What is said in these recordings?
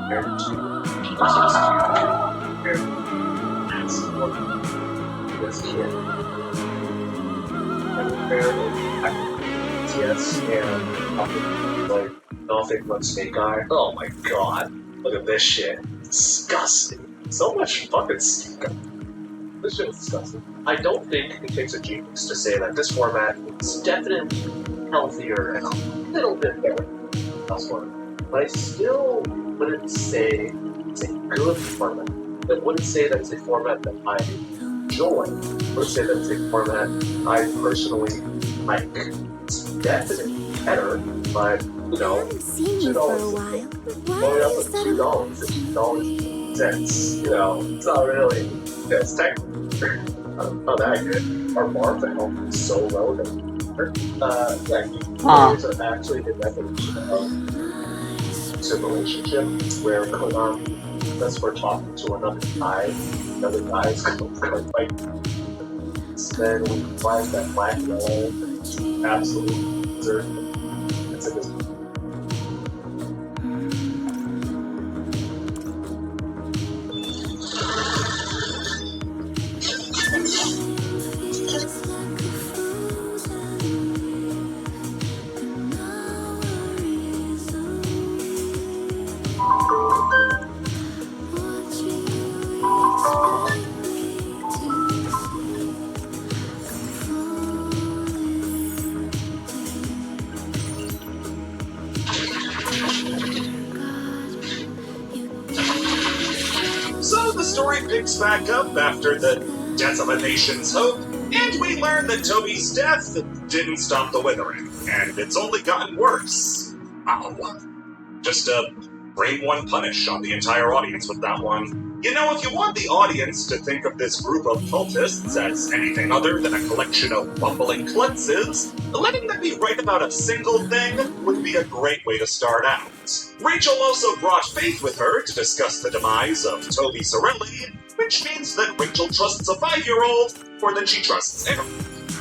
compared to Jesus compared to as for this kid. And compare TS and like nothing but Snake Eye. Oh my god. Look at this shit. Disgusting. So much fucking Snake Eye. This shit is disgusting. I don't think it takes a genius to say that this format is definitely healthier and a little bit better than elsewhere. But I still wouldn't say it's a good format. I wouldn't say that it's a format that I enjoy. I would say that it's a format I personally like. It's definitely better, but you know, $2 going up with $2.50 you know, it's not really. Yeah, it's technically not that good. Our bar panel is so relevant. Yeah, these are actually the definition of a relationship where unless we're talking to another guy's going to fight. Then we find that black and yellow absolutely deserve it. It's a good. So the story picks back up after the death of a nation's hope, and we learn that Toby's death didn't stop the withering, and it's only gotten worse. Ow. Just bring one punish on the entire audience with that one. You know, if you want the audience to think of this group of cultists as anything other than a collection of bumbling klutzes, letting them be right about a single thing would be a great way to start out. Rachel also brought Faith with her to discuss the demise of Toby Sorelli, which means that Rachel trusts a 5-year-old more than she trusts Eric.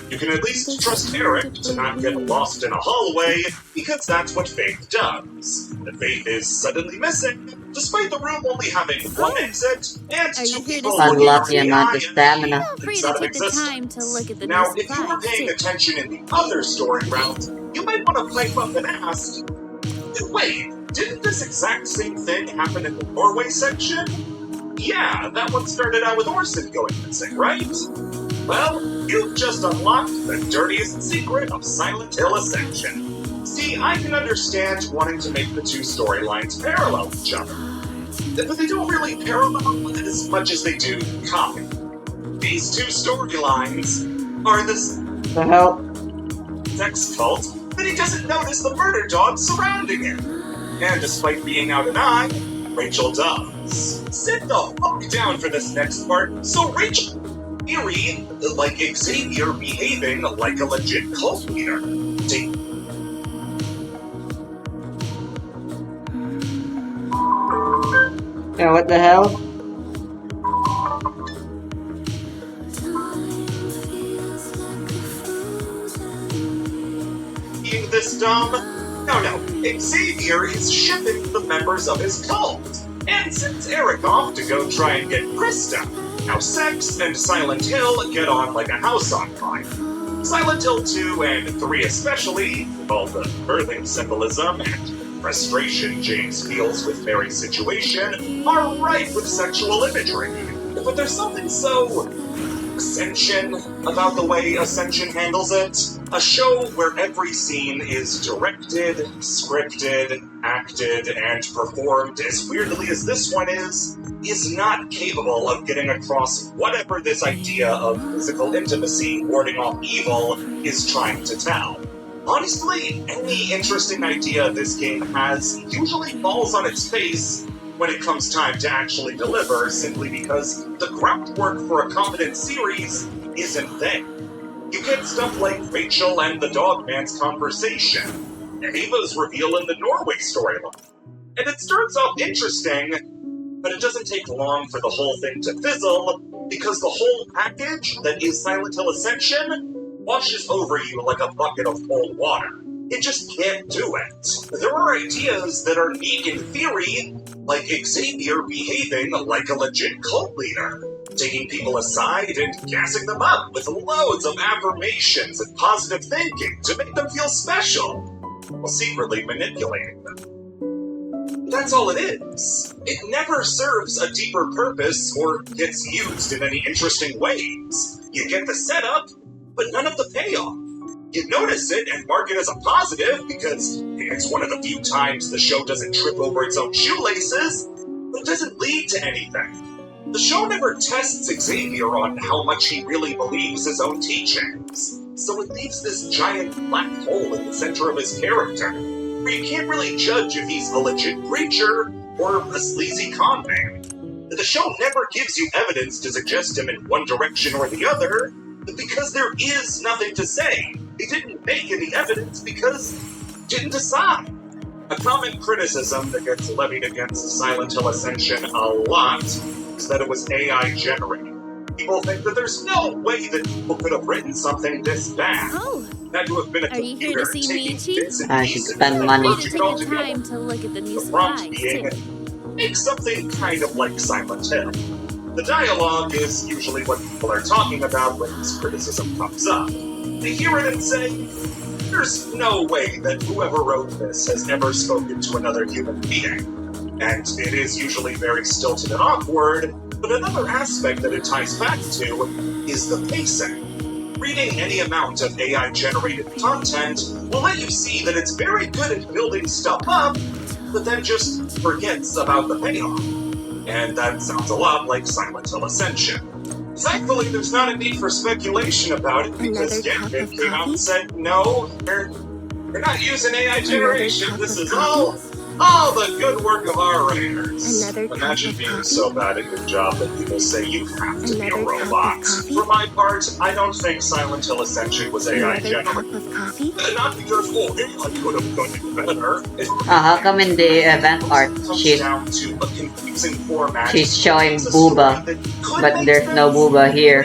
You can at least trust Eric to not get lost in a hallway, because that's what Faith does. And Faith is suddenly missing, despite the room only having one exit, and two people looking her in the eye and thinks out of existence. Now, if you were paying attention in the other story round, you might want to pipe up and ask, wait, didn't this exact same thing happen in the Norway section? Yeah, that one started out with Orson going missing, right? Well, you've just unlocked the dirtiest secret of Silent Hill Ascension. See, I can understand wanting to make the two storylines parallel each other, but they don't really parallel as much as they do copy. These two storylines are this sex cult that he doesn't notice the murder dogs surrounding him. And despite being out an eye, Rachel does. Sit the fuck down for this next part, so Rachel eerie, like Xavier behaving like a legit cult leader. Yeah, what the hell? Being this dumb? No. Xavier is shipping the members of his cult, and sends Eric off to go try and get Krista. Now Sex and Silent Hill get on like a house on fire. Silent Hill 2 and 3 especially, all the birthing symbolism and frustration James feels with Mary's situation, are rife with sexual imagery. But there's something so Ascension about the way Ascension handles it. A show where every scene is directed, scripted, acted, and performed as weirdly as this one is not capable of getting across whatever this idea of physical intimacy warding off evil is trying to tell. Honestly, any interesting idea this game has usually falls on its face when it comes time to actually deliver, simply because the groundwork for a competent series isn't there. You get stuff like Rachel and the Dogman's conversation, and Ava's reveal in the Norway storyline. And it starts off interesting, but it doesn't take long for the whole thing to fizzle, because the whole package that is Silent Hill Ascension washes over you like a bucket of cold water. It just can't do it. There are ideas that are neat in theory, Like Xavier behaving like a legit cult leader, taking people aside and gassing them up with loads of affirmations and positive thinking to make them feel special, while secretly manipulating them. That's all it is. It never serves a deeper purpose or gets used in any interesting ways. You get the setup, but none of the payoff. You notice it and mark it as a positive because it's one of the few times the show doesn't trip over its own shoelaces, but it doesn't lead to anything. The show never tests Xavier on how much he really believes his own teachings, so it leaves this giant black hole in the center of his character, where you can't really judge if he's a legit preacher or a sleazy con man. The show never gives you evidence to suggest him in one direction or the other, because there is nothing to say. It didn't make any evidence because it didn't decide. A common criticism that gets levied against Silent Hill Ascension a lot is that it was AI generated. People think that there's no way that people could have written something this bad. Oh, Had to have been a are you here computer to see taking Michi? bits and I should pieces spend and money. merging it all Take the together. time to look at the new The prompt supplies, being, too. make something kind of like Silent Hill. The dialogue is usually what people are talking about when this criticism comes up. They hear it and say, there's no way that whoever wrote this has ever spoken to another human being. And it is usually very stilted and awkward, but another aspect that it ties back to is the pacing. Reading any amount of AI-generated content will let you see that it's very good at building stuff up, but then just forgets about the payoff. And that sounds a lot like Silent Hill Ascension. Thankfully, there's not a need for speculation about it because Gambit came out and said, no, you're not using AI generation. This is all the good work of our writers. Imagine being so bad at your job that people say you have to be a robot. For my part, I don't think Silent Hill Ascension was AI generated. Not because, AI could have done it better. How come in the event art sheet she's showing booba, but there's no booba here?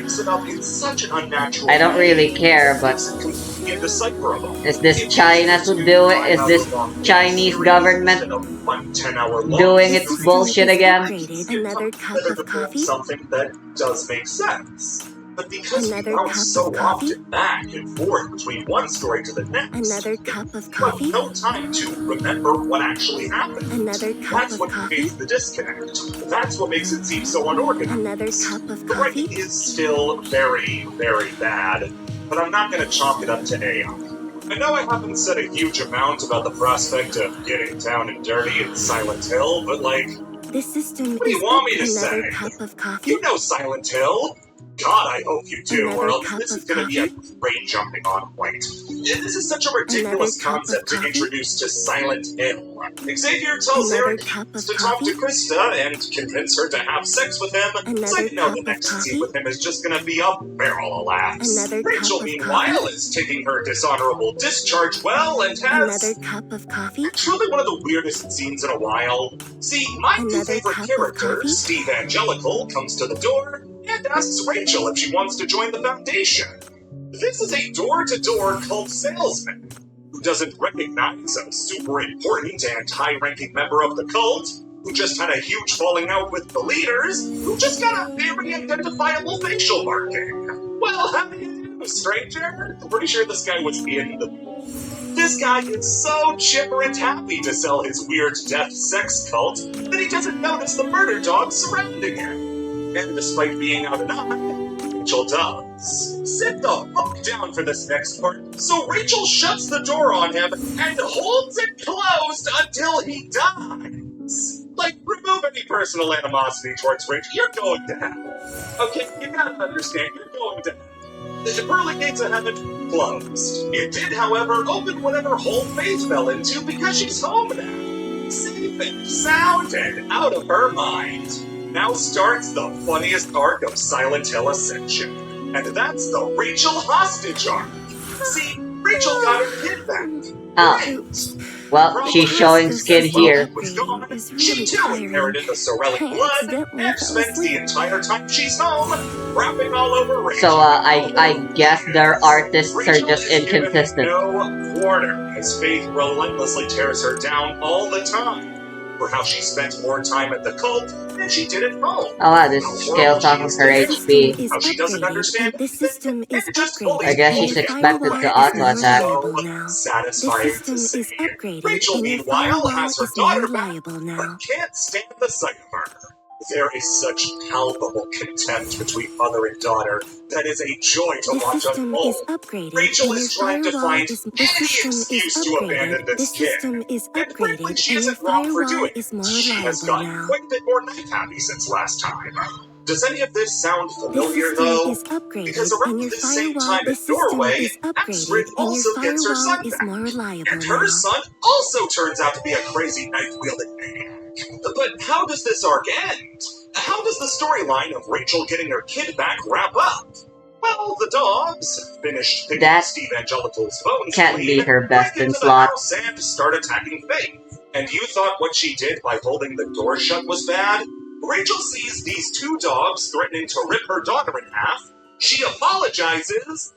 I don't really care, but is this China to do it? Is this Chinese government doing its bullshit again? Another cup of coffee? Something that does make sense. But because we Another bounce cup so of coffee? often back and forth between one story to the next, Another cup of you have coffee? no time to remember what actually happened. Another cup That's of what coffee? creates the disconnect. That's what makes it seem so unorganized. Another cup of The writing coffee? is still very, very bad, but I'm not going to chalk it up to AI. I know I haven't said a huge amount about the prospect of getting down and dirty in Silent Hill, but like, The system what do you is want me to another say? cup of coffee? You know Silent Hill. God, I hope you do, or Another else cup this is of going to be a coffee? great jumping on point. This is such a ridiculous Another cup of concept to coffee? introduce to Silent Hill. Xavier tells Another Eric cup of to talk to coffee? Krista and convince her to have sex with him, so I Another know cup the of next coffee? scene with him is just going to be a barrel of laughs. Another Rachel, cup of meanwhile, coffee? is taking her dishonorable discharge well and Another has cup of coffee? truly one of the weirdest scenes in a while. See, my new Another favorite cup of character, coffee? Steve Angelical, comes to the door and asks Rachel if she wants to join the Foundation. This is a door-to-door cult salesman who doesn't recognize a super important and high-ranking member of the cult, who just had a huge falling out with the leaders, who just got a very identifiable facial marking. Well, how do you do, stranger? I'm pretty sure this guy was in the... This guy is so chipper and happy to sell his weird death sex cult that he doesn't notice the murder dogs surrounding him. And despite being out and eye, Rachel does. Sit the fuck down for this next part, so Rachel shuts the door on him and holds it closed until he dies. Like, remove any personal animosity towards Rachel. You're going to hell. Okay, you gotta understand, you're going to hell. The pearly gates of heaven closed. It did, however, open whatever hole Faith fell into because she's home now. Safe and sound and out of her mind. Now starts the funniest arc of Silent Hill Ascension. And that's the Rachel hostage arc. See, Rachel got her kid back. Oh, well, she's showing skin here. She too inherited the Sorelli blood and spends the entire time she's home rapping all over Rachel. So, I guess their artists are just inconsistent. No quarter as Faith relentlessly tears her down all the time. remember how she spent more time at the cult than she did at home. Oh wow, this scales off of her HP. How she doesn't understand this system is and just upgraded, I guess and she's your expected firewall to is auto more attack. reliable now. Satisfying This system to see. is upgraded, Rachel, and your meanwhile, firewall has her is more daughter back, reliable now. but can't stand the sight of her. There is such palpable contempt between mother and daughter that is a joy to This watch system is unfold. upgraded, Rachel and your is trying to firewall find is any excuse to abandon this This kid. system is And frankly, upgraded, she and your isn't wrong for firewall doing is it. more She has reliable gotten now. quite a bit more knife happy since last time. Does any of this sound This familiar, system though? is upgraded, Because and around your the same firewall. time at This system Norway, is upgraded, Astrid and your also gets her firewall son is back. more reliable And her now. son also turns out to be a crazy knife-wielding maniac. But how does this arc end? How does the storyline of Rachel getting her kid back wrap up? Well, the dogs finished picking That Steve Angelical's bones can't clean, be her best break in into the slot. house and start attacking Faith. And you thought what she did by holding the door shut was bad? Rachel sees these two dogs threatening to rip her daughter in half. She apologizes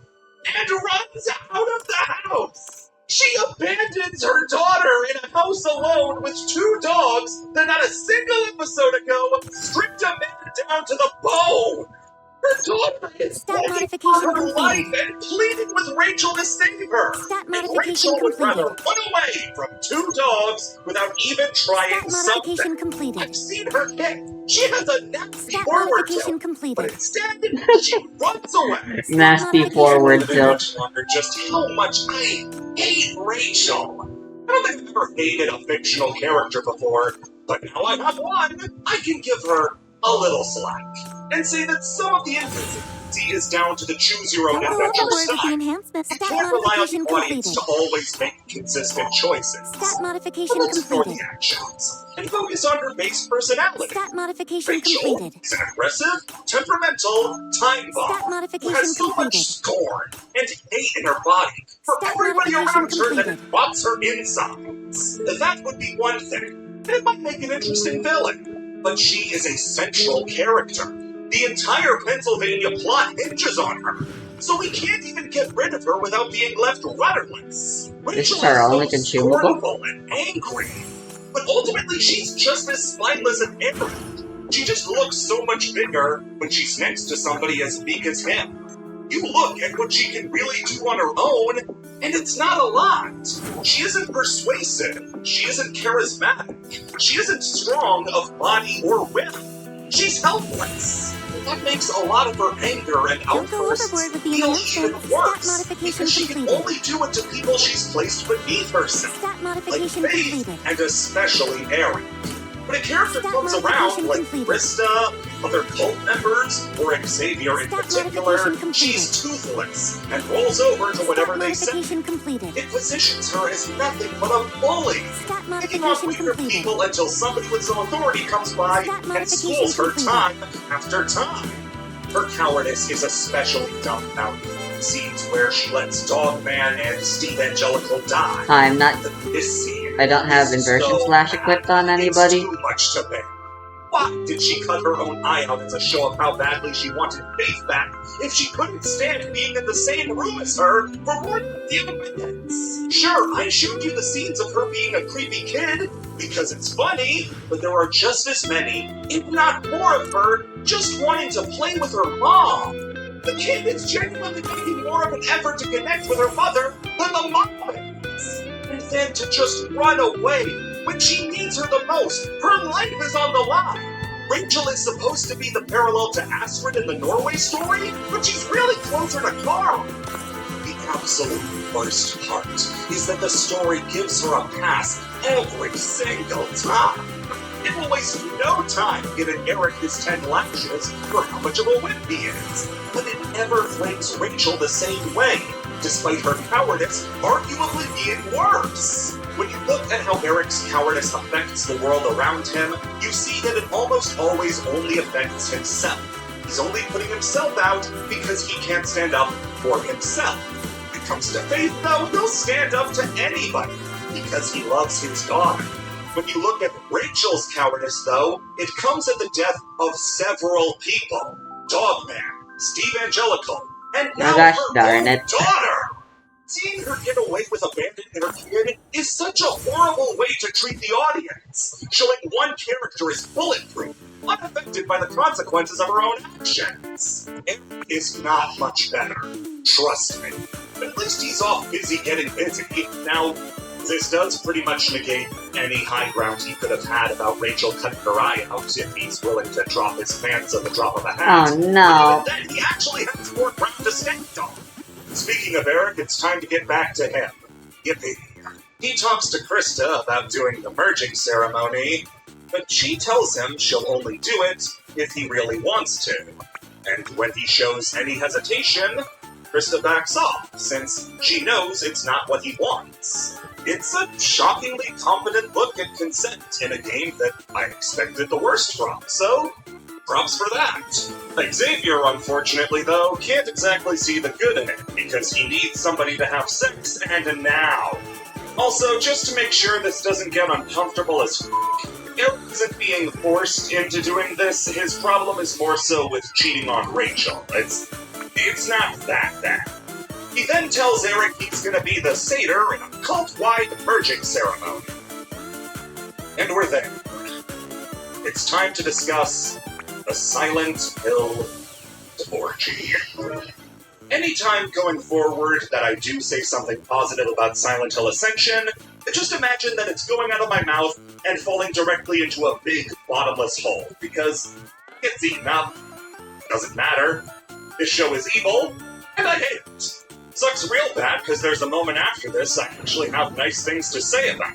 and runs out of the house. She abandons her daughter in a house alone with two dogs that not a single episode ago stripped a man down to the bone. Her daughter is Stat begging modification for her completed. life and pleading with Rachel to save her. Stat And modification Rachel would rather completed. run away from two dogs without even trying Stat modification something. completed. I've seen her kick. She has a nasty Stat forward modification tilt, but completed. instead she runs away. Nasty forward tilt. Much longer just how much I hate Rachel. I don't think I've ever hated a fictional character before, but now I have one, I can give her a little slack and say that some of the inconsistency is down to the choose your own Don't go adventure overboard with the style. enhancements. You Stat can't rely on the modification audience completed. to always make consistent choices. Stat So modification let's ignore completed. the actions and focus on her base personality. Stat modification Rachel completed. is an aggressive, temperamental time bomb Stat who modification has so much completed. scorn and hate in her body for Stat everybody modification around her that completed. it rots her insides. That would be one thing, and it might make an interesting villain. But she is a central character. The entire Pennsylvania plot hinges on her. So we can't even get rid of her without being left rudderless. This is Rachel her is only so consumable? scornful and angry. But ultimately, she's just as spineless and arrogant. She just looks so much bigger when she's next to somebody as weak as him. You look at what she can really do on her own, and it's not a lot. She isn't persuasive. She isn't charismatic. She isn't strong of body or wit. She's helpless. That makes a lot of her anger and Don't go outbursts overboard with the feel enhancements. even Stat worse, modification because she can completed. only do it to people she's placed beneath herself, Stat like modification Faith completed. and especially Aaron. When a character Stat comes around, modification like completed. Krista, other cult members, or Xavier in Stat particular, modification completed. she's toothless and rolls over to whatever Stat they say. modification completed. It positions her as nothing but a bully, Stat picking on modification weaker completed. people until somebody with some authority comes by Stat and modification schools her completed. time after time. Her cowardice is especially dumbfounding in scenes where she lets Dogman and Steve Angelical die. I'm not. This scene I don't have is inversion so slash bad. equipped on It's anybody. too much to bear. Why did she cut her own eye out as a show of how badly she wanted Faith back if she couldn't stand being in the same room as her for more than a few minutes? Sure, I showed you the scenes of her being a creepy kid because it's funny, but there are just as many, if not more of her, just wanting to play with her mom. The kid is genuinely making more of an effort to connect with her mother than the mom is. And then to just run away when she needs her the most. Her life is on the line. Rachel is supposed to be the parallel to Astrid in the Norway story, but she's really closer to Carl. The absolute worst part is that the story gives her a pass every single time. It will waste no time giving Eric his 10 lashes for how much of a wimp he is, but it never flames Rachel the same way, despite her cowardice arguably being worse. When you look at how Eric's cowardice affects the world around him, you see that it almost always only affects himself. He's only putting himself out because he can't stand up for himself. When it comes to Faith, though, he'll stand up to anybody because he loves his daughter. When you look at Rachel's cowardice, though, it comes at the death of several people. Dogman, Steve Angelical, and now gosh her darn own it. daughter. Seeing her get away with abandoning her kid is such a horrible way to treat the audience, showing one character is bulletproof, unaffected by the consequences of her own actions. Eric is not much better, trust me. But at least he's off busy getting busy. Now, this does pretty much negate any high ground he could have had about Rachel cutting her eye out if he's willing to drop his pants at the drop of a hat. Oh no. But even then, he actually has more ground to stand on. Speaking of Eric, it's time to get back to him. Yippee. He talks to Krista about doing the merging ceremony, but she tells him she'll only do it if he really wants to. And when he shows any hesitation, Krista backs off, since she knows it's not what he wants. It's a shockingly competent look at consent in a game that I expected the worst from, so props for that. Xavier, unfortunately, though, can't exactly see the good in it, because he needs somebody to have sex, and now. Also, just to make sure this doesn't get uncomfortable as Eric isn't being forced into doing this. His problem is more so with cheating on Rachel. It's not that bad. He then tells Eric he's gonna be the satyr in a cult-wide merging ceremony. And we're there. It's time to discuss the Silent Hill orgy. Anytime going forward that I do say something positive about Silent Hill Ascension, just imagine that it's going out of my mouth and falling directly into a big bottomless hole, because it's eaten up. Doesn't matter. This show is evil, and I hate it. Sucks real bad, because there's a moment after this I actually have nice things to say about.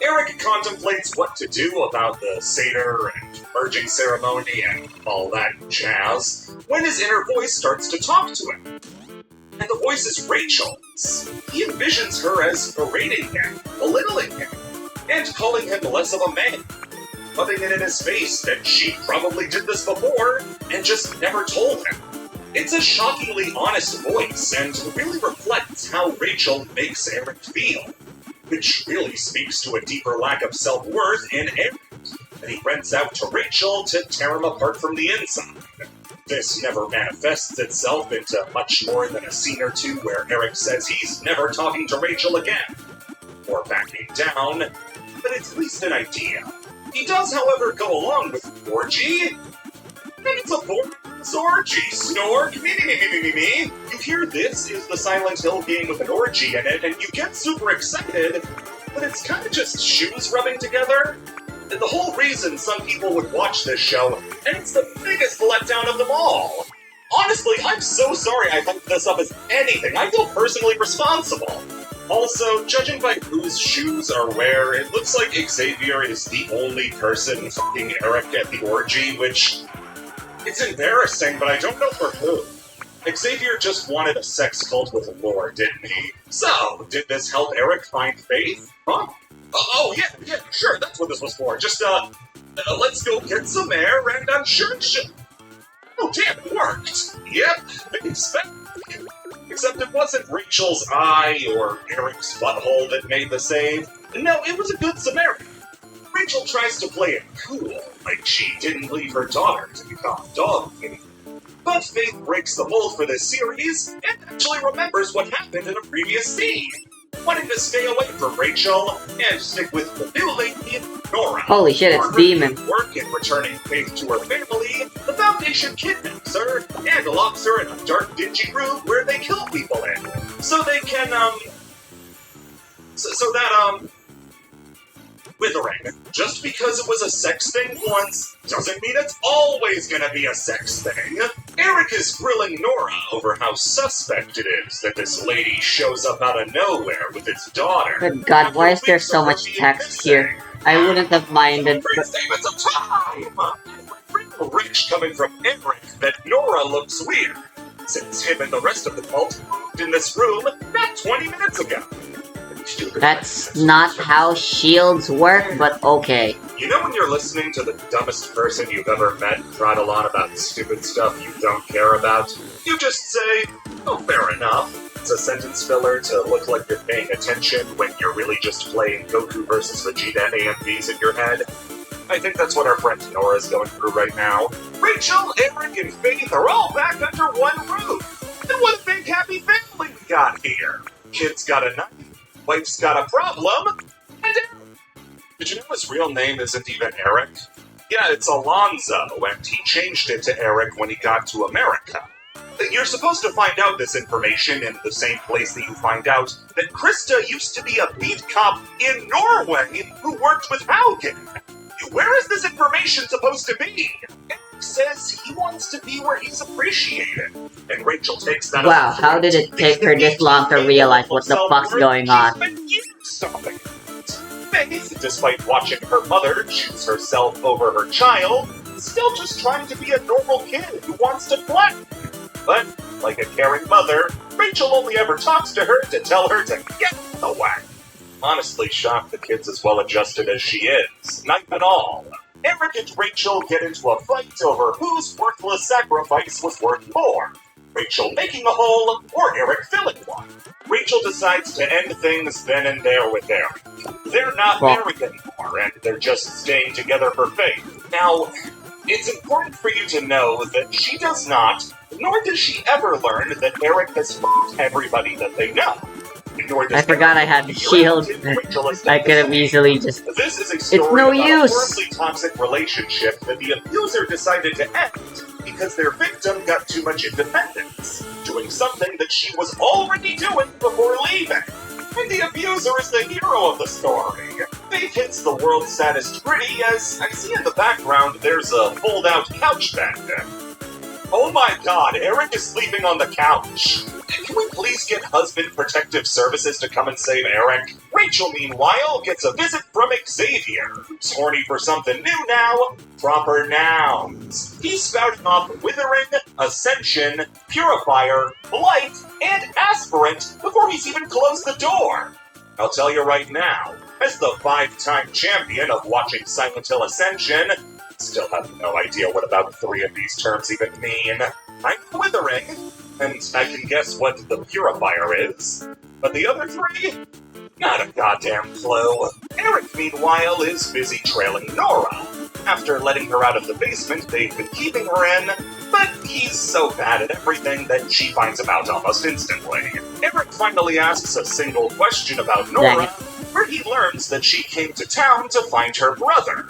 Eric contemplates what to do about the satyr and merging ceremony and all that jazz, when his inner voice starts to talk to him. And the voice is Rachel's. He envisions her as berating him, belittling him, and calling him less of a man, rubbing it in his face that she probably did this before and just never told him. It's a shockingly honest voice, and really reflects how Rachel makes Eric feel, which really speaks to a deeper lack of self-worth in Eric, that he rents out to Rachel to tear him apart from the inside. This never manifests itself into much more than a scene or two where Eric says he's never talking to Rachel again, or backing down, but it's at least an idea. He does, however, go along with the orgy, and it's a boring orgy, snork, me. You hear this is the Silent Hill game with an orgy in it, and you get super excited, but it's kind of just shoes rubbing together. And the whole reason some people would watch this show, and it's the biggest letdown of them all. Honestly, I'm so sorry I hyped this up as anything. I feel personally responsible. Also, judging by whose shoes are where, it looks like Xavier is the only person fucking Eric at the orgy, which... it's embarrassing, but I don't know for who. Xavier just wanted a sex cult with lore, didn't he? So, did this help Eric find faith? Huh? Oh, yeah, sure, that's what this was for. Just, let's go get some air, and I'm sure it should... oh, damn, it worked! Yep, expected. Except it wasn't Rachel's eye or Eric's butthole that made the save. No, it was a good Samaritan. Rachel tries to play it cool, like she didn't leave her daughter to become dog food. But Faith breaks the mold for this series, and actually remembers what happened in a previous scene, wanting to stay away from Rachel and stick with the new lady, Nora. Holy shit, it's Demon. Work in returning Faith to her family, the Foundation kidnaps her and locks her in a dark, dingy room where they kill people in, so they can, withering. Just because it was a sex thing once, doesn't mean it's always gonna be a sex thing. Eric is grilling Nora over how suspect it is that this lady shows up out of nowhere with his daughter. Good god, why is there so much text here? I wouldn't have minded, but... statements of time! Real rich coming from Eric that Nora looks weird, since him and the rest of the cult moved in this room not 20 minutes ago. That's not how shields work, but okay. You know when you're listening to the dumbest person you've ever met prattle on about stupid stuff you don't care about? You just say, oh, fair enough. It's a sentence filler to look like you're paying attention when you're really just playing Goku versus Vegeta AMVs in your head. I think that's what our friend Nora's going through right now. Rachel, Eric, and Faith are all back under one roof. And what a big happy family we got here. Kid's got a knife, wife's got a problem, and did you know his real name isn't even Eric? Yeah, it's Alonzo, and he changed it to Eric when he got to America. You're supposed to find out this information in the same place that you find out that Krista used to be a beat cop in Norway who worked with Haugen. Where is this information supposed to be? Eric says he wants to be where he's appreciated, and Rachel takes that. Wow, how did it take her this long to realize what the fuck's going on? Faith, despite watching her mother choose herself over her child, is still just trying to be a normal kid who wants to play. But, like a caring mother, Rachel only ever talks to her to tell her to get away. Honestly shocked the kid's as well adjusted as she is. Not at all. Eric and Rachel get into a fight over whose worthless sacrifice was worth more. Rachel making a hole, or Eric filling one. Rachel decides to end things then and there with Eric. They're not married anymore, and they're just staying together for faith. Now, it's important for you to know that she does not, nor does she ever learn that Eric has f***ed everybody that they know. I forgot I had the shield. I could have easily just... This is a story it's no about use! a horribly toxic relationship that the abuser decided to end because their victim got too much independence, doing something that she was already doing before leaving. And the abuser is the hero of the story. Faith hits the world's saddest gritty as I see in the background there's a fold-out couch bed. Oh my god, Eric is sleeping on the couch. Can we please get Husband Protective Services to come and save Eric? Rachel, meanwhile, gets a visit from Xavier, who's horny for something new now. Proper nouns. He's spouting off Withering, Ascension, Purifier, Blight, and Aspirant before he's even closed the door. I'll tell you right now, as the 5-time champion of watching Silent Hill Ascension, still have no idea what about 3 of these terms even mean. I'm Withering, and I can guess what the Purifier is. But the other 3? Not a goddamn clue. Eric, meanwhile, is busy trailing Nora. After letting her out of the basement they've been keeping her in, but he's so bad at everything that she finds him out almost instantly. Eric finally asks a single question about Nora, where he learns that she came to town to find her brother.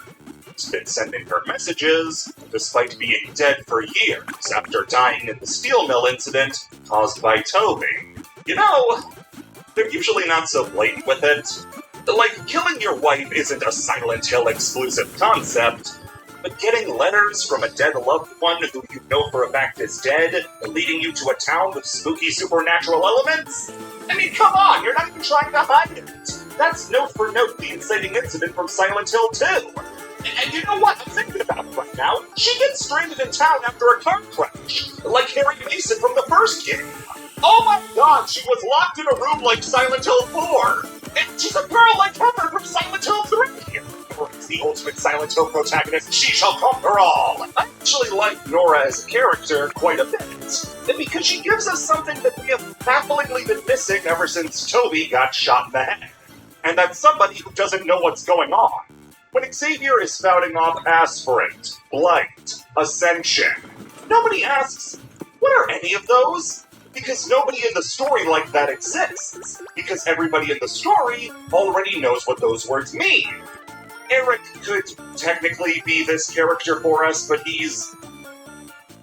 He's been sending her messages, despite being dead for years after dying in the steel mill incident caused by Toby. You know, they're usually not so blatant with it. Like, killing your wife isn't a Silent Hill exclusive concept, but getting letters from a dead loved one who you know for a fact is dead, leading you to a town with spooky supernatural elements? I mean, come on, you're not even trying to hide it. That's note for note the inciting incident from Silent Hill 2. And you know what? I'm thinking about it right now. She gets stranded in town after a car crash, like Harry Mason from the first game. Oh my god, she was locked in a room like Silent Hill 4! And she's a girl like Heather from Silent Hill 3! Or as the ultimate Silent Hill protagonist, she shall conquer all! I actually like Nora as a character quite a bit, because she gives us something that we have bafflingly been missing ever since Toby got shot in the head. And that's somebody who doesn't know what's going on. When Xavier is spouting off Aspirant, Blight, Ascension, nobody asks, what are any of those? Because nobody in the story like that exists. Because everybody in the story already knows what those words mean. Eric could technically be this character for us, but he's...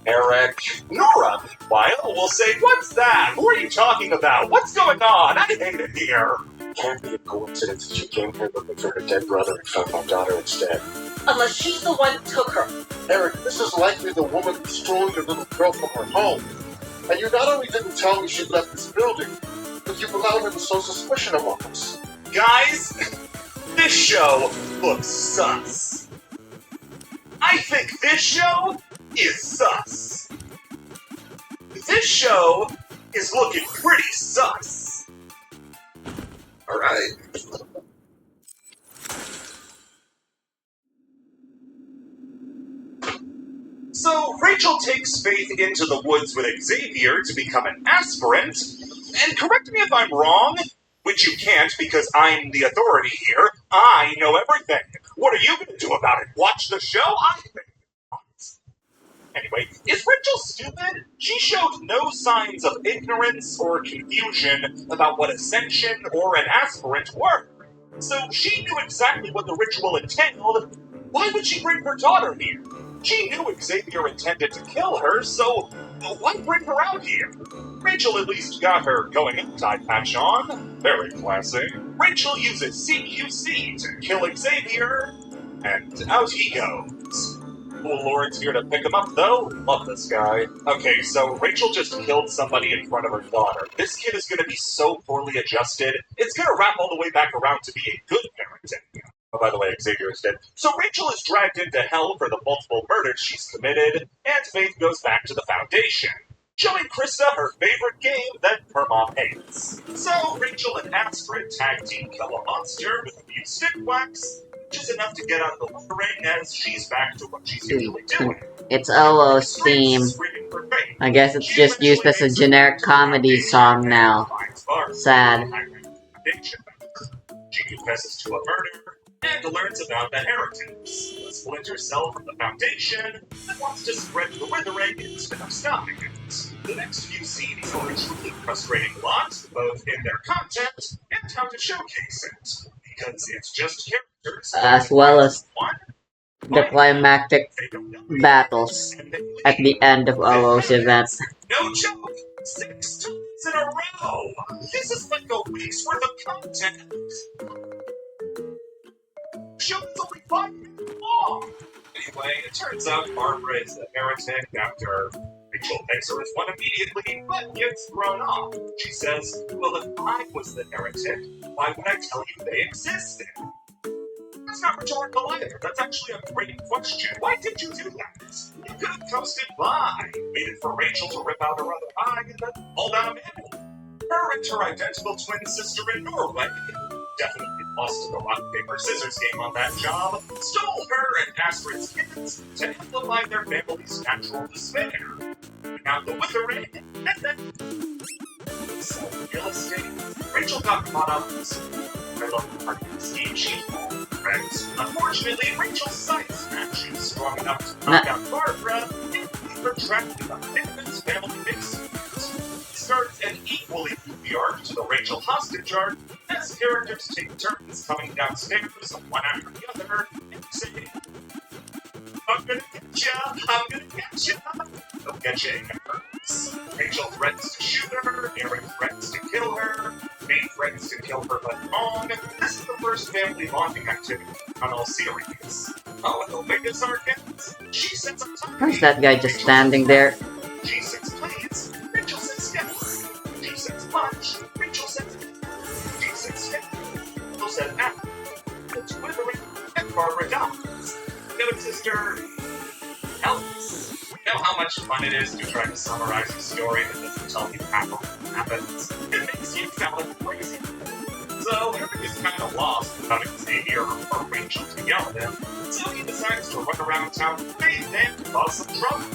Eric. Nora, meanwhile, will say, what's that? Who are you talking about? What's going on? I hate it here. Can't be a coincidence that she came here looking for her dead brother and found my daughter instead. Unless she's the one who took her. Eric, this is likely the woman who stole your little girl from her home. And you not only didn't tell me she left this building, but you've allowed her to sow suspicion among us. Guys, this show looks sus. I think this show is sus. This show is looking pretty sus. Alright. So, Rachel takes Faith into the woods with Xavier to become an aspirant, and correct me if I'm wrong, which you can't because I'm the authority here. I know everything. What are you going to do about it? Watch the show? I think not. Anyway, way. Is Rachel stupid? She showed no signs of ignorance or confusion about what ascension or an aspirant were. So she knew exactly what the ritual entailed. Why would she bring her daughter here? She knew Xavier intended to kill her, so why bring her out here? Rachel at least got her going out eye patch on. Very classy. Rachel uses CQC to kill Xavier, and out he goes. Cool Lord's here to pick him up, though. Love this guy. Okay, so Rachel just killed somebody in front of her daughter. This kid is gonna be so poorly adjusted, it's gonna wrap all the way back around to be a good parenting. Oh, by the way, Xavier is dead. So Rachel is dragged into hell for the multiple murders she's committed, and Faith goes back to the Foundation, showing Krista her favorite game that her mom hates. So Rachel and Astrid tag team kill a monster with a few stick whacks, which is enough to get out of the withering as she's back to what she's usually doing. It's OO's theme. I guess it's just used as a generic comedy song now. Sad. She confesses to a murder and learns about the Heretics, a splinter cell from the Foundation that wants to spread the withering instead of stopping it. The next few scenes are a truly frustrating lot, both in their content and how to showcase it, because it's just characters as well as the climactic battles at the end of OO's event. No joke! 6 times in a row! This is like a week's worth of content! Show is only 5 minutes long! Anyway, it turns out Barbara is the heretic after Rachel thinks her as one immediately, but gets thrown off. She says, well, if I was the heretic, why would I tell you they existed? That's not rhetorical either. That's actually a great question. Why did you do that? You could have coasted by, waited for Rachel to rip out her other eye, and then pulled out a manhole. Her and her identical twin sister in Norway definitely lost in the rock, paper, scissors game on that job, stole her and Astrid's kids to amplify their family's natural despair. Now the withering, and then selling real estate. Rachel got caught up in some parking scheme she friends. Unfortunately, Rachel's side smash is strong enough to knock out Barbara and leave her trapped in the family's family basement. Starts an equally goofy arc to the Rachel hostage arc as characters take turns coming downstairs one after the other and saying, I'm gonna get ya! I'm gonna get ya! They'll get ya in hurts. Rachel threatens to shoot her, Aaron threatens to kill her, Faith threatens to kill her but wrong. This is the first family bonding activity on all series. Oh, and the biggest arc ends. She sits on top. Where's that guy just standing there? G6 plays, Rachel says yes. G6 punch, Rachel says G6 step. Rachel says apple. It's withering, and Barbara dies. Good sister helps. You know how much fun it is to try to summarize a story that doesn't tell you how it happens? It makes you sound crazy. So Eric is kind of lost without Xavier or Rachel to yell at him, so he decides to run around town with Faith and cause some trouble.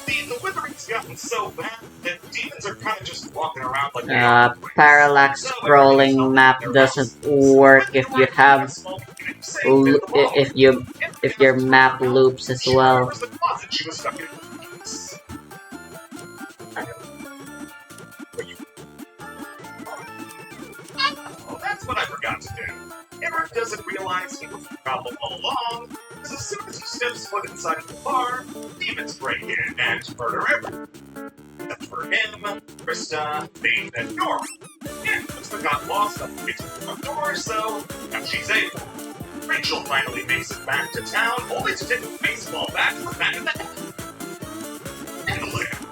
The withering's gotten so bad that demons are kind of just walking around like parallax scrolling map doesn't work if you have if your map loops as well. Oh, that's what I forgot to do. Eric doesn't realize he was the problem all along, because as soon as he steps foot inside of the bar, demons break in and murder everyone. Except for him, Krista, Faith, and Nora. And Krista got lost up the way to the front door, so now she's able. Rachel finally makes it back to town, only to take a baseball bat to the back of the head. And live.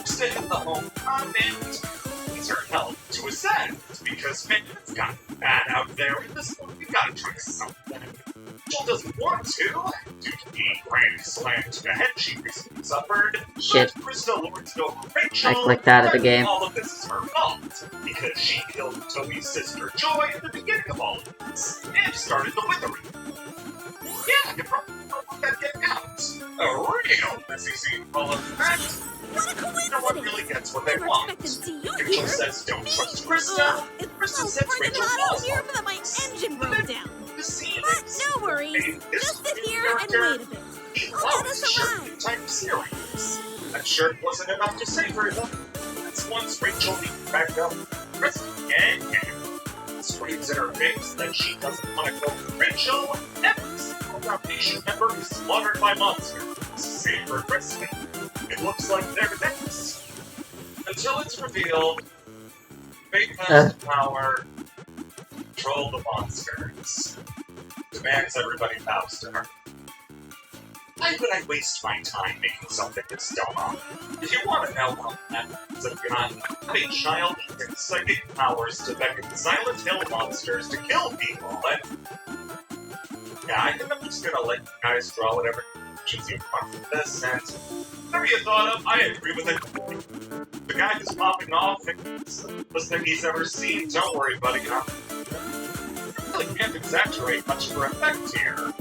Krista hit the home run and needs her help to ascend, because man, it's gotten bad out there in this one. We gotta try something. Rachel doesn't want to, due to the grand slam to the head she recently suffered. Shit. But Krista lords it over Rachel. I clicked that at the game. All of this is her fault, because she killed Toby's sister Joy at the beginning of all of this, and started the withering. Yeah, you probably don't want that getting out. A real messy scene full of fact. No one really gets what they want. Rachel says don't trust Krista. Krista says Rachel falls here that my engine broke down. The scene But no worries, just sit here and wait a bit. He I'll get loves us a shirty ride. type series. I'm sure it wasn't enough to save her, though. That's once Rachel beat back up, Kristen screams in her face that she doesn't want to go with Rachel. Every single Foundation member is slaughtered by monsters, save for Kristen. It looks like they're next. Until it's revealed, Faith has the power to control the monsters. Demands everybody bows to her. Why would I waste my time making something this dumb? If you want to know what methods of God have a child using psychic powers to beckon Silent Hill monsters to kill people, and yeah, I think I'm just gonna let you guys draw whatever conclusions you want from this, and whatever you thought of, I agree with it. The guy who's popping off is the best thing he's ever seen. Don't worry, buddy. I really can't exaggerate much for effect here.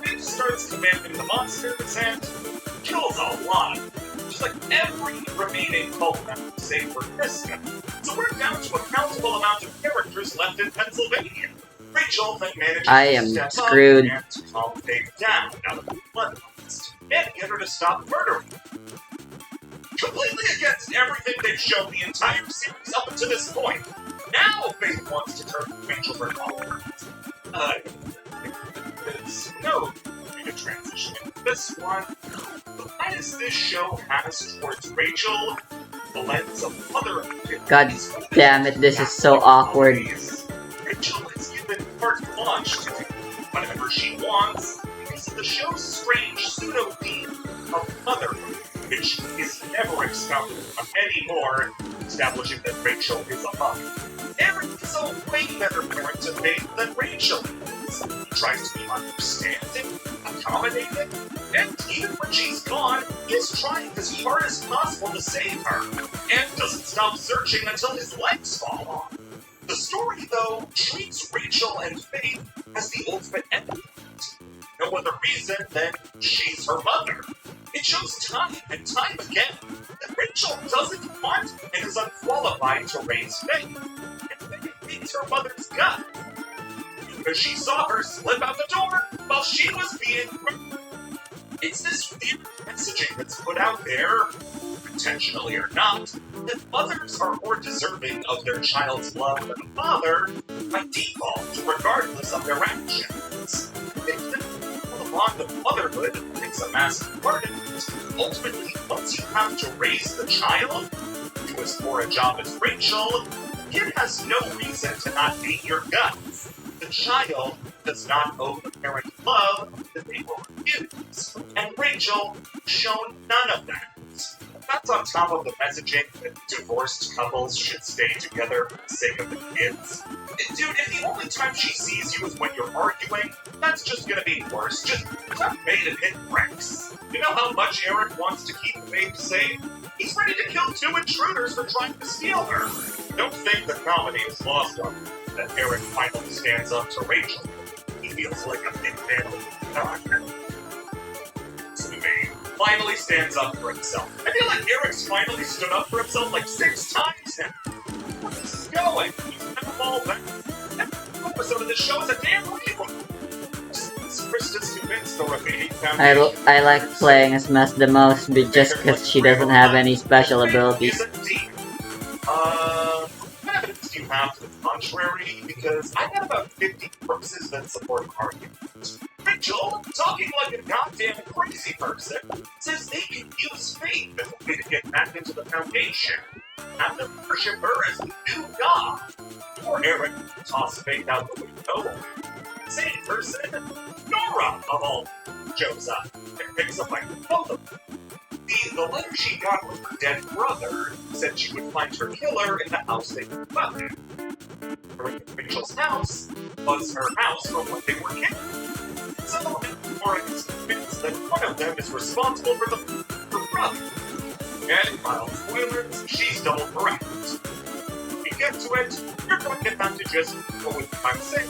He starts commanding the monsters and kills a lot. Just like every remaining cult member, save for Kristen. So we're down to a countable amount of characters left in Pennsylvania. Rachel then manages to step screwed. up and calm Faith down out of the bloodlust and get her to stop murdering. Completely against everything they've shown the entire series up until this point. Now Faith wants to turn Rachel her father. There's no way to transition into this one. The bias this show has towards Rachel, the lens of other God damn it, this is so awkward. Rachel is given carte blanche to do whatever she wants because of the show's strange pseudo-theme of motherhood, which is never expounded on anymore, establishing that Rachel is a mother. Eric is a way better parent to Faith than Rachel is. He tries to be understanding, accommodating, and even when she's gone, he's trying as hard as possible to save her, and doesn't stop searching until his legs fall off. The story, though, treats Rachel and Faith as the ultimate enemy. No other reason than she's her mother. It shows time and time again that Rachel doesn't want and is unqualified to raise Faith. And Faith hates her mother's gut. Because she saw her slip out the door while she was being murdered. It's this weird messaging that's put out there, intentionally or not, that mothers are more deserving of their child's love than a father by default, regardless of their actions. The bond of motherhood takes a massive part in it. Ultimately, once you have to raise the child, do as poor a job as Rachel, the kid has no reason to not hate your guts. The child does not owe the parent love that they will refuse. And Rachel shown none of that. That's on top of the messaging that divorced couples should stay together for the sake of the kids. Dude, if the only time she sees you is when you're arguing, that's just gonna be worse. Just stop Faith and hit bricks. You know how much Eric wants to keep Faith safe? He's ready to kill 2 intruders for trying to steal her. Don't think the comedy is lost on him, that Eric finally stands up to Rachel. He feels like a big man. Finally stands up for himself. I feel like Eric's finally stood up for himself like 6 times now. Where this is going? He's gonna fall back. Every episode of this show is a damn reboot. Krista's convinced the remaining Foundation. I like playing as Mess the most, but just because she doesn't have any special abilities. What evidence do you have to the contrary? Because I have about 50 purposes that support an argument. Rachel, talking like a goddamn crazy person, says they can use Faith as a way to get back into the Foundation. Have them worship her as the new god. Or Eric toss Faith out the window. Same person, Nora, of all, shows up and picks up like both of them. The letter she got from her dead brother said she would find her killer in the house they were found in. Rachel's house was her house from when they were killed. Some Nora is convinced that one of them is responsible for her brother. And, mild spoilers, she's double correct. If you get to it, you're going to have to just go with what I'm saying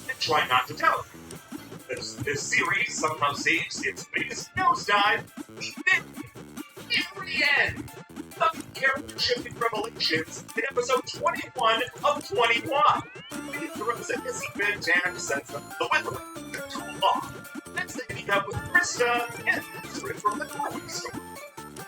and try not to doubt it. This series somehow saves its biggest nosedive, the very end of character-shifting revelations in episode 21 of 21. It throws a hissy fit and sends them to the withering to cool off. Next they meet up with Krista and secret from the toy store.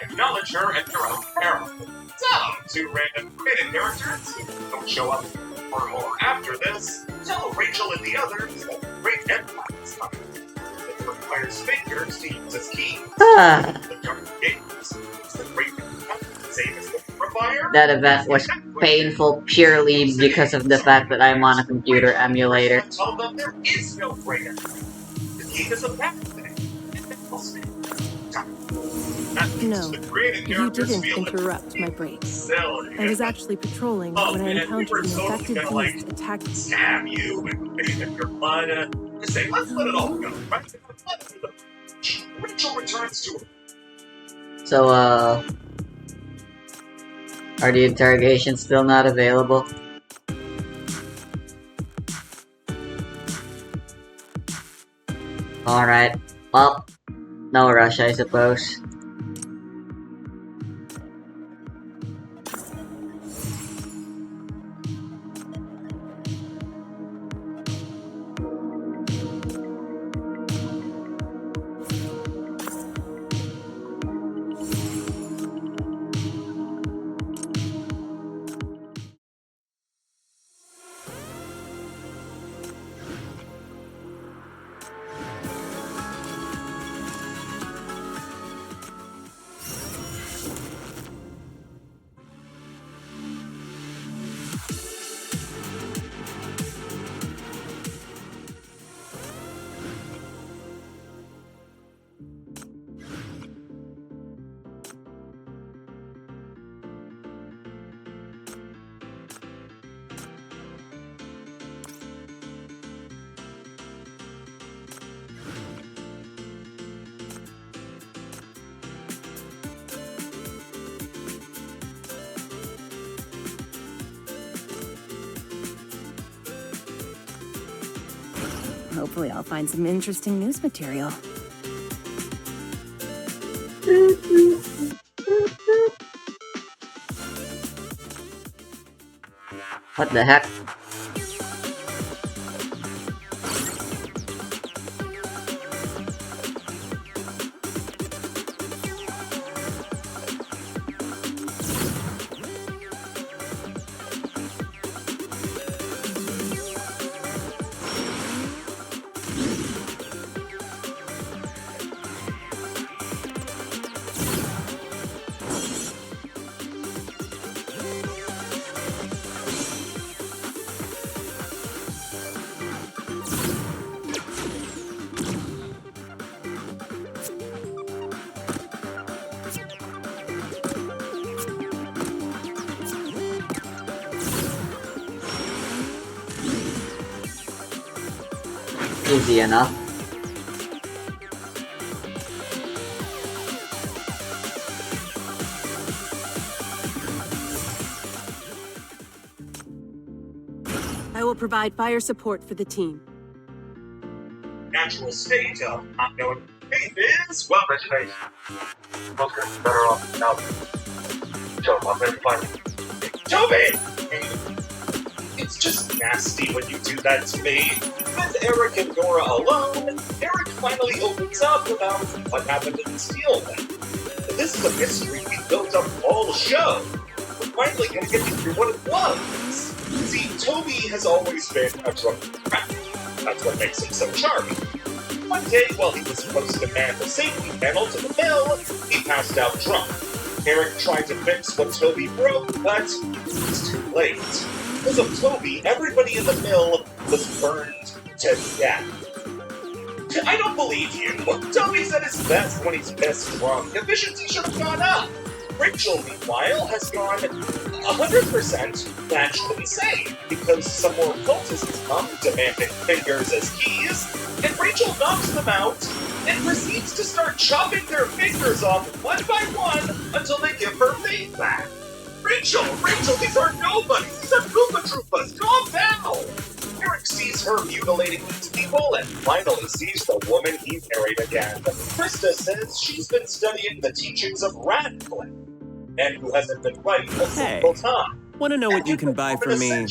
Acknowledge her at your own peril. So, two random created characters who don't show up for more after this, tell Rachel and the others that great empire is coming. It requires fingers to use as keys. The dark gates is the great same as the purifier. That event was painful purely because of the fact that I'm on a computer emulator. Tell them there is no great empire. The key is a bad thing. No, you didn't interrupt my break. I was actually patrolling when I encountered an infected beast attacking. Stab you and bathe in your blood. Say, let's let it all go, right? Rachel returns to her. So, are the interrogations still not available? Alright. Well, no rush, I suppose. Hopefully I'll find some interesting news material. What the heck? Easy enough. I will provide fire support for the team. Natural state of not knowing faith is, well, vegetation. Most guys are better off now. Joe, I'm ready to find you. Toby! It's just nasty when you do that to me. With Eric and Nora alone, Eric finally opens up about what happened in the steel thing. This is a mystery we built up all show. We're finally gonna get through what it was. See, Toby has always been a drunken rat. That's what makes him so charming. One day, while he was supposed to man the safety panel to the mill, he passed out drunk. Eric tried to fix what Toby broke, but it was too late. Because of Toby, everybody in the mill was burned to death. I don't believe you. Toby's at his best when he's pissed drunk. Efficiency should have gone up. Rachel, meanwhile, has gone 100% naturally sane because some more cultists come demanding fingers as keys, and Rachel knocks them out and proceeds to start chopping their fingers off one by one until they give her faith back. Rachel, these are nobodies! These are Koopa Troopas! Calm down! Eric sees her mutilating these people and finally sees the woman he married again. Krista says she's been studying the teachings of Radcliffe, and who hasn't been right a single time. Want to know what you can buy for me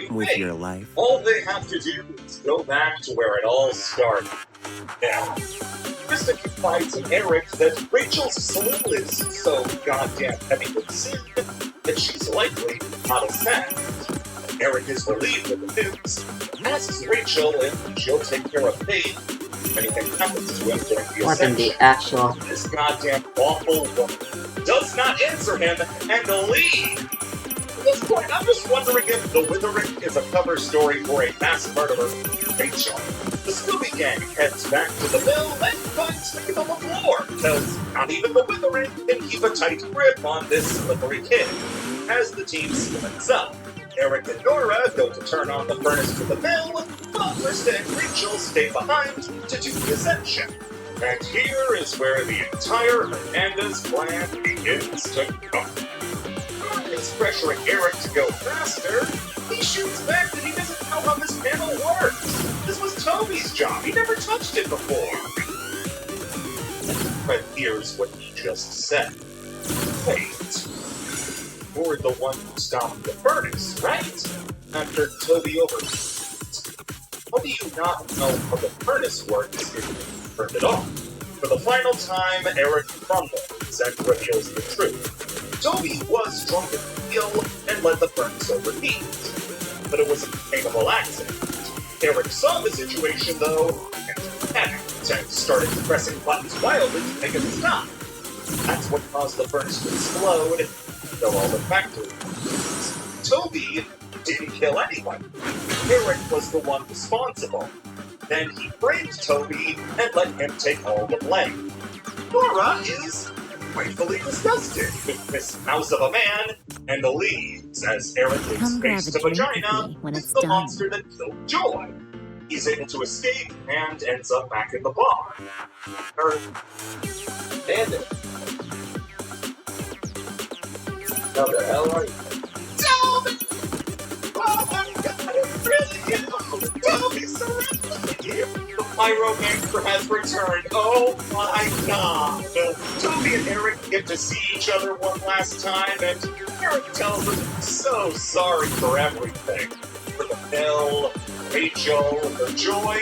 with your life? All they have to do is go back to where it all started. Now, Krista confides in Eric that Rachel's soul is so goddamn heavy with sin that she's likely not a saint. Eric is relieved with the news, asks Rachel if she'll take care of Faith if anything happens to him during the What in ascension. the actual? This goddamn awful woman does not answer him and leave. At this point, I'm just wondering if The Withering is a cover story for a mass murderer, Rachel. The Scooby Gang heads back to the mill and finds Faith on the floor, because not even The Withering can keep a tight grip on this slippery kid. As the team splits up, Eric and Nora go to turn on the furnace to the mill, while Krista and Rachel stay behind to do the ascension. And here is where the entire Hernandez plan begins to come. Nora is pressuring Eric to go faster. He shoots back that he doesn't know how this panel works. This was Toby's job. He never touched it before. But here's what he just said. Wait. You're the one who stopped the furnace, right? After Toby overheated. How do you not know how the furnace works if you turned it off? For the final time, Eric crumbles and reveals the truth. Toby was drunk at the wheel and let the furnace overheat. But it was a containable accident. Eric saw the situation, though, and panicked and started pressing buttons wildly to make it stop. That's what caused the furnace to explode, though all the factory workers. Toby didn't kill anyone. Eric was the one responsible. Then he framed Toby and let him take all the blame. Nora is rightfully disgusted with this mouse of a man and believes, as Eric gives face to Vagina, is the monster that killed Joy. He's able to escape and ends up back in the bar. Bandit. How the hell are you? Toby! Oh my god, it really is! Toby surrendered you! The Pyro Gangster has returned. Oh my god! Toby and Eric get to see each other one last time, and Eric tells him he's so sorry for everything. For the mill, Rachel, for Joy,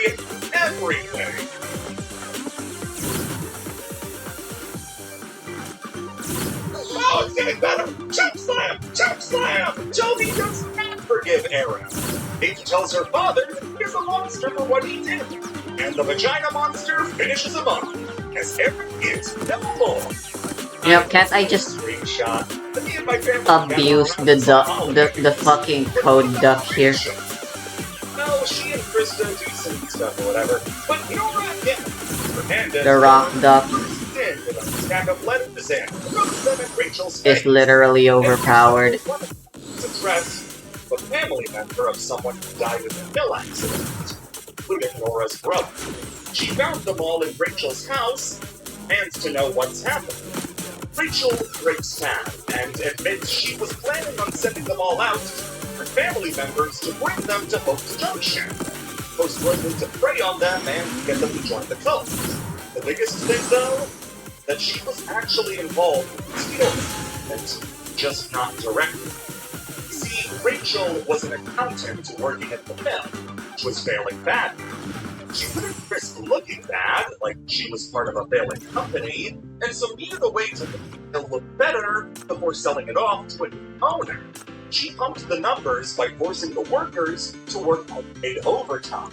everything. Oh, it's getting better! Choke slam! Choke slam! Toby does not forgive Eric. Faith tells her father that he's a monster for what he did. And the vagina monster finishes him off, as Eric is no more. You know, can't I just Screenshot. Me and my family abuse the fucking code duck here? No, she and Krista do some stuff or whatever. But you know what? Yeah. Hernandez The rock duck with a stack of letters and throws them in Rachel's face. is literally overpowered. It's addressed to a family member of someone who died in a mill accident, including Nora's brother. She found them all in Rachel's house, and to know what's happened. Rachel breaks down and admits she was planning on sending them all out for family members to bring them to Hope's Junction, most likely to prey on them and get them to join the cult. The biggest thing, though, that she was actually involved with stealing, and just not directly. See, Rachel was an accountant working at the mill, which was failing badly. She couldn't risk looking bad, like she was part of a failing company, and so needed a way to make the mill look better before selling it off to a new owner. She pumped the numbers by forcing the workers to work unpaid overtime.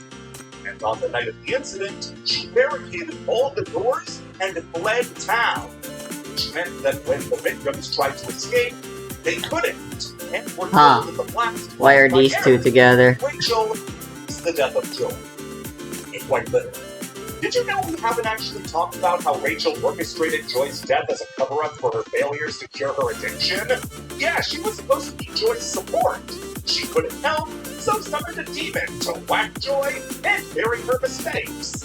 And on the night of the incident, she barricaded all the doors and fled town, which meant that when the victims tried to escape, they couldn't, and were killed in the blast. Why are these two together? Rachel is the death of Joy. Quite literally. Did you know we haven't actually talked about how Rachel orchestrated Joy's death as a cover-up for her failures to cure her addiction? Yeah, she was supposed to be Joy's support. She couldn't help, so summoned a demon to whack Joy and bury her mistakes.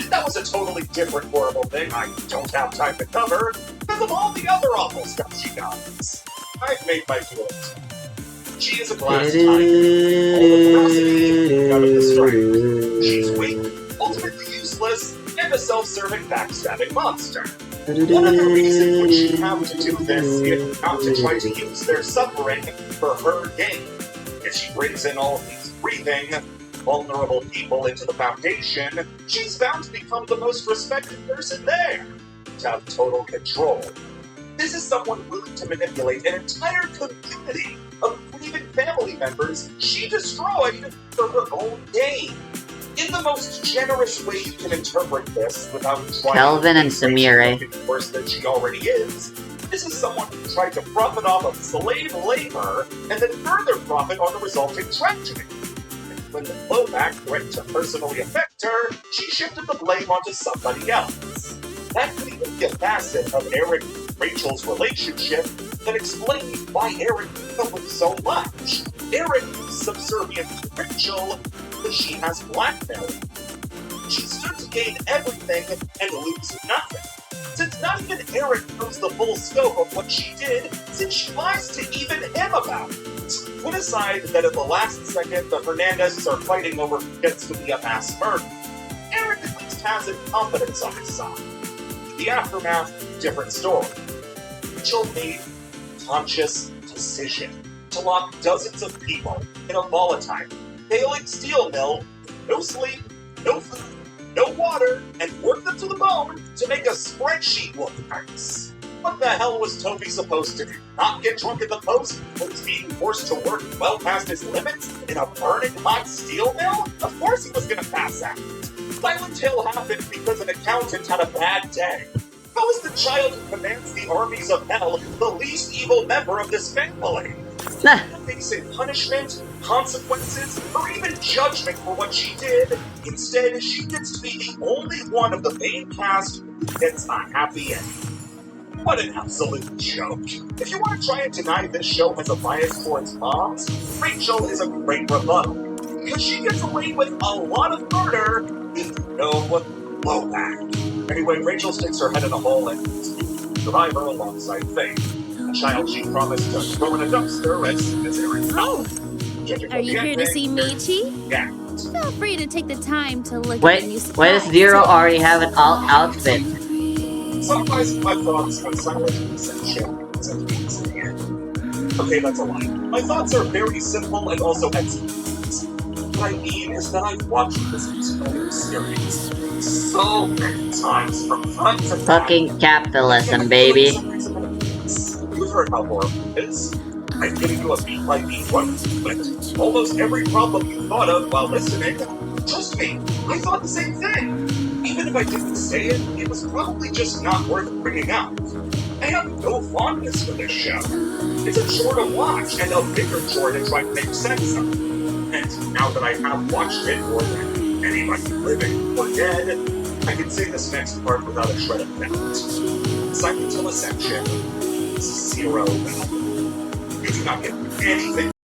That was a totally different horrible thing I don't have time to cover, because of all the other awful stuff she does. I've made my feelings. She is a glass tiger. All the ferocity out of the strength. She's weak, ultimately useless, and a self-serving backstabbing monster. What other reason would she have to do this if not to try to use their suffering for her gain? If she brings in all of these breathing, vulnerable people into the foundation, she's bound to become the most respected person there, to have total control. This is someone willing to manipulate an entire community of grieving family members she destroyed for her own gain. In the most generous way you can interpret this without trying Kelvin and Samire. to make worse than she already is, this is someone who tried to profit off of slave labor and then further profit on the resulting tragedy. And when the blowback threatened to personally affect her, she shifted the blame onto somebody else. That could even be a facet of Eric and Rachel's relationship that explains why Eric felt so much. Eric is subservient to Rachel because she has blackmail. She stood to gain everything and lose nothing. Since not even Eric knows the full scope of what she did, since she lies to even him about it. Put aside that at the last second the Hernandezes are fighting over who gets to be a mass murderer, Eric at least has incompetence on his side. In the aftermath, different story. Rachel made a conscious decision to lock dozens of people in a volatile, failing steel mill, no sleep, no food, no water, and work them to the bone to make a spreadsheet look nice. What the hell was Toby supposed to do? Not get drunk at the post when he's being forced to work well past his limits in a burning hot steel mill? Of course he was gonna pass out. Silent Hill happened because an accountant had a bad day. How is the child who commands the armies of hell the least evil member of this family? Facing punishment, consequences, or even judgment for what she did. Instead, she gets to be the only one of the main cast who gets a happy ending. What an absolute joke. If you want to try and deny this show has a bias towards moms, Rachel is a great rebuttal. Because she gets away with a lot of murder with no blowback. Anyway, Rachel sticks her head in a hole and survivor alongside Faith. A child she promised to throw in a dumpster as soon as Eric Oh, are you here to see Michi? Yeah. Feel free to take the time to look at Wait, the new why does supplies. Zero already have an outfit? Sometimes my thoughts on silent essential in the end. Okay, that's a lie. My thoughts are very simple and also excellent. What I mean is that I've watched this entire series so many times from front to back. Fucking capitalism, baby. You've heard how horrible it is. I'm giving you a beat by beat one, but almost every problem you thought of while listening, trust me, I thought the same thing. Even if I didn't say it, it was probably just not worth bringing up. I have no fondness for this show. It's a chore to watch and a bigger chore to try to make sense of. And now that I have watched it more than anybody living or dead, I can say this next part without a shred of doubt. Silent Hill Ascension is 0 value. You do not get anything